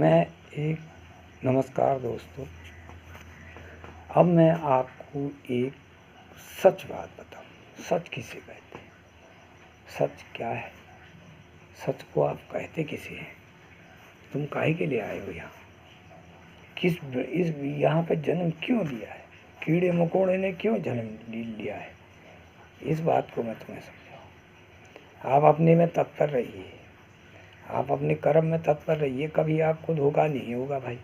मैं एक नमस्कार दोस्तों। अब मैं आपको एक सच बात बताऊं। सच किसे कहते हैं? सच क्या है? सच को आप कहते किसे हैं? तुम काहे के लिए आए हो यहाँ? यहाँ पे जन्म क्यों लिया है? कीड़े मकोड़े ने क्यों जन्म लिया है? इस बात को मैं तुम्हें समझाऊं। आप अपने में तत्पर रहिए, आप अपने कर्म में तत्पर रहिए। कभी आपको धोखा नहीं होगा भाई।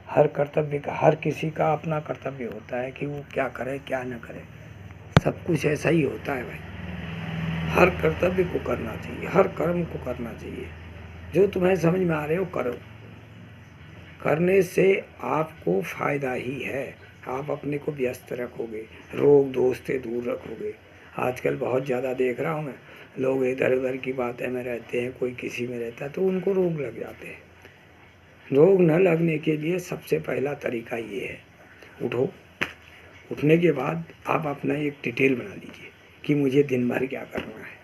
हर किसी का अपना कर्तव्य होता है कि वो क्या करे क्या न करे। सब कुछ ऐसा ही होता है भाई। हर कर्तव्य को करना चाहिए, हर कर्म को करना चाहिए। जो तुम्हें समझ में आ रहे हो करो। करने से आपको फ़ायदा ही है। आप अपने को व्यस्त रखोगे, रोग दोष से दूर रखोगे। आजकल बहुत ज़्यादा देख रहा हूँ मैं, लोग इधर उधर की बातें में रहते हैं, कोई किसी में रहता है तो उनको रोग लग जाते हैं। रोग न लगने के लिए सबसे पहला तरीका ये है, उठो। उठने के बाद आप अपना एक डिटेल बना लीजिए कि मुझे दिन भर क्या करना है,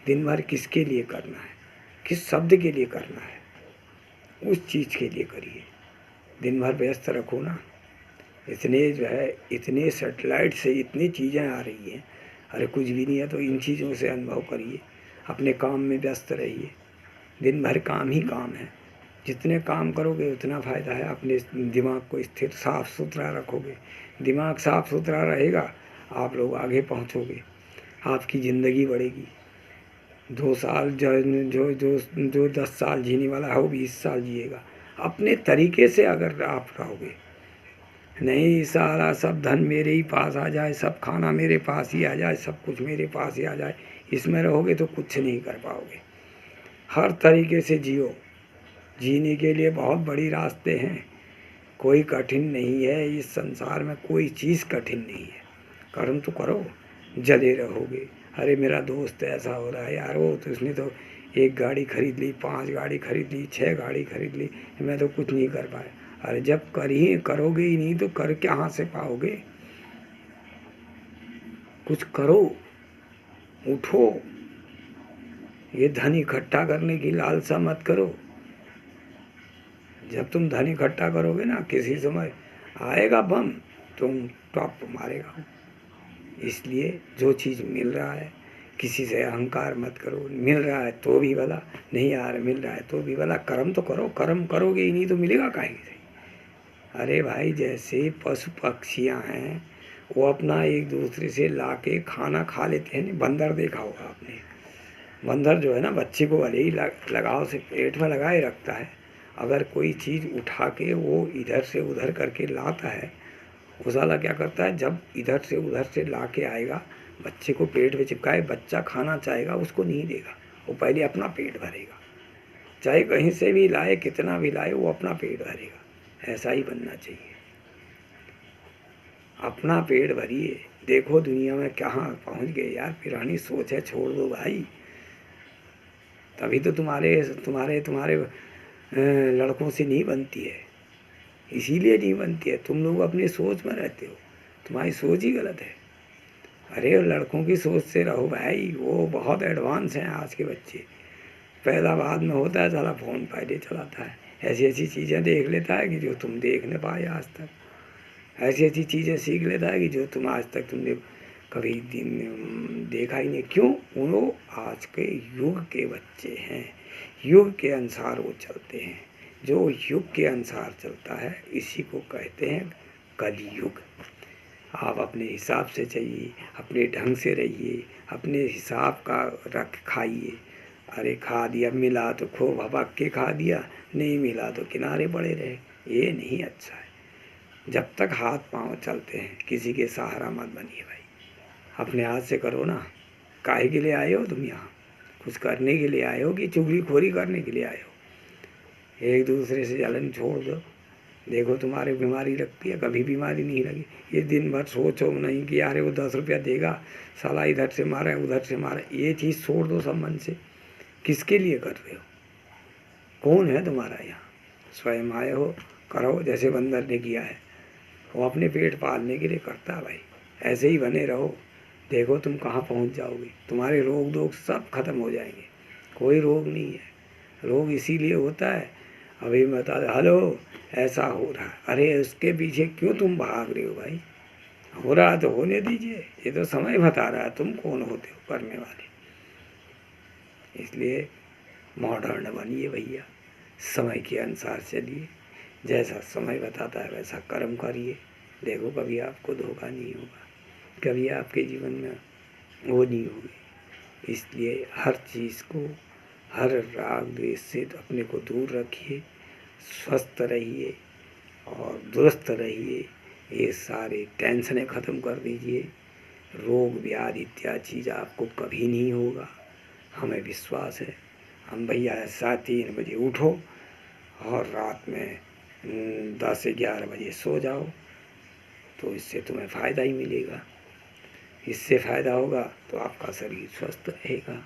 दिन भर किसके लिए करना है, किस शब्द के लिए करना है, उस चीज़ के लिए करिए। दिन भर व्यस्त रखो ना। इतने सैटेलाइट से इतनी चीज़ें आ रही हैं, अरे कुछ भी नहीं है तो इन चीज़ों से अनुभव करिए। अपने काम में व्यस्त रहिए। दिन भर काम ही काम है। जितने काम करोगे उतना फ़ायदा है। अपने दिमाग को स्थिर साफ़ सुथरा रखोगे, दिमाग साफ़ सुथरा रहेगा, आप लोग आगे पहुंचोगे, आपकी ज़िंदगी बढ़ेगी। 2 साल जो 10 साल जीने वाला है वो 20 साल जिएगा। अपने तरीके से अगर आप रहोगे, नहीं सारा सब धन मेरे ही पास आ जाए, सब खाना मेरे पास ही आ जाए, सब कुछ मेरे पास ही आ जाए, इसमें रहोगे तो कुछ नहीं कर पाओगे। हर तरीके से जियो। जीने के लिए बहुत बड़ी रास्ते हैं, कोई कठिन नहीं है इस संसार में, कोई चीज़ कठिन नहीं है। कर्म तो करो, जले रहोगे। अरे मेरा दोस्त ऐसा हो रहा है यार, वो तो उसने तो 1 गाड़ी खरीद ली, 5 गाड़ी खरीद ली, 6 गाड़ी खरीद ली, मैं तो कुछ नहीं कर पाया। अरे जब करोगे ही नहीं तो कर कहाँ से पाओगे? कुछ करो, उठो। ये धन इकट्ठा करने की लालसा मत करो। जब तुम धन इकट्ठा करोगे ना, किसी समय आएगा बम, तुम टॉप मारेगा। इसलिए जो चीज़ मिल रहा है किसी से अहंकार मत करो। मिल रहा है तो भी भला, नहीं आ रहा मिल रहा है तो भी भला। कर्म तो करो, कर्म करोगे ही नहीं तो मिलेगा काहे से? अरे भाई जैसे पशु पक्षियाँ हैं, वो अपना एक दूसरे से लाके खाना खा लेते हैं। नहीं बंदर देखा होगा आपने? बंदर जो है ना, बच्चे को भले ही लगाव से पेट में लगाए रखता है, अगर कोई चीज़ उठा के वो इधर से उधर करके लाता है, वो साला क्या करता है, जब इधर से उधर से ला के आएगा, बच्चे को पेट में चिपकाए, बच्चा खाना चाहेगा उसको नहीं देगा, वो पहले अपना पेट भरेगा। चाहे कहीं से भी लाए, कितना भी लाए, वो अपना पेट भरेगा। ऐसा ही बनना चाहिए। अपना पेट भरिए। देखो दुनिया में कहाँ पहुँच गए यार। पुरानी सोच है, छोड़ दो भाई। तभी तो तुम्हारे तुम्हारे तुम्हारे लड़कों से नहीं बनती है, इसीलिए नहीं बनती है। तुम लोग अपनी सोच में रहते हो, तुम्हारी सोच ही गलत है। अरे लड़कों की सोच से रहो भाई, वो बहुत एडवांस हैं आज के बच्चे। पैदा बाद में होता है, साला फ़ोन पहले चलाता है, ऐसी ऐसी चीज़ें देख लेता है कि जो तुम देख नहीं पाए आज तक। ऐसी ऐसी चीज़ें सीख लेता है कि जो तुम आज तक तुमने कभी देखा ही नहीं। क्यों? वो आज के युग के बच्चे हैं, युग के अनुसार वो चलते हैं। जो युग के अनुसार चलता है इसी को कहते हैं कलयुग। आप अपने हिसाब से चाहिए, अपने ढंग से रहिए, अपने हिसाब का खाइए। अरे खा दिया, मिला तो खूब भपक के खा दिया, नहीं मिला तो किनारे पड़े रहे, ये नहीं अच्छा है। जब तक हाथ पांव चलते हैं किसी के सहारा मत बनिए भाई। अपने हाथ से करो ना। काहे के लिए आए हो तुम यहाँ? कुछ करने के लिए आए हो कि चुगलीखोरी करने के लिए आए हो? एक दूसरे से जलन छोड़ दो। देखो तुम्हारे बीमारी लगती है, कभी बीमारी नहीं लगी। ये दिन भर सोचो नहीं कि यार वो 10 रुपया देगा, साला इधर से मारे उधर से मारे, ये चीज़ छोड़ दो सब मन से। किसके लिए कर रहे हो? कौन है तुम्हारा यहाँ? स्वयं आए हो, करो जैसे बंदर ने किया है। वो अपने पेट पालने के लिए करता है भाई। ऐसे ही बने रहो, देखो तुम कहाँ पहुँच जाओगे। तुम्हारे रोग दोग सब खत्म हो जाएंगे। कोई रोग नहीं है। रोग इसीलिए होता है, अभी मैं बता दे, हेलो ऐसा हो रहा है, अरे उसके पीछे क्यों तुम भाग रहे हो भाई? हो रहा तो होने दीजिए, ये तो समय बता रहा है, तुम कौन होते हो करने वाले। इसलिए मॉडर्न बनिए भैया, समय के अनुसार चलिए, जैसा समय बताता है वैसा कर्म करिए, देखो कभी आपको धोखा नहीं होगा, कभी आपके जीवन में वो नहीं होगी। इसलिए हर चीज़ को, हर राग द्वेष से तो अपने को दूर रखिए, स्वस्थ रहिए और दुरुस्त रहिए। ये सारे टेंशनें ख़त्म कर दीजिए, रोग व्याधि इत्यादि चीज़ आपको कभी नहीं होगा, हमें विश्वास है। हम भैया ऐसा 3 बजे उठो और रात में 10 से 11 बजे सो जाओ, तो इससे तुम्हें फ़ायदा ही मिलेगा। इससे फ़ायदा होगा तो आपका शरीर स्वस्थ रहेगा।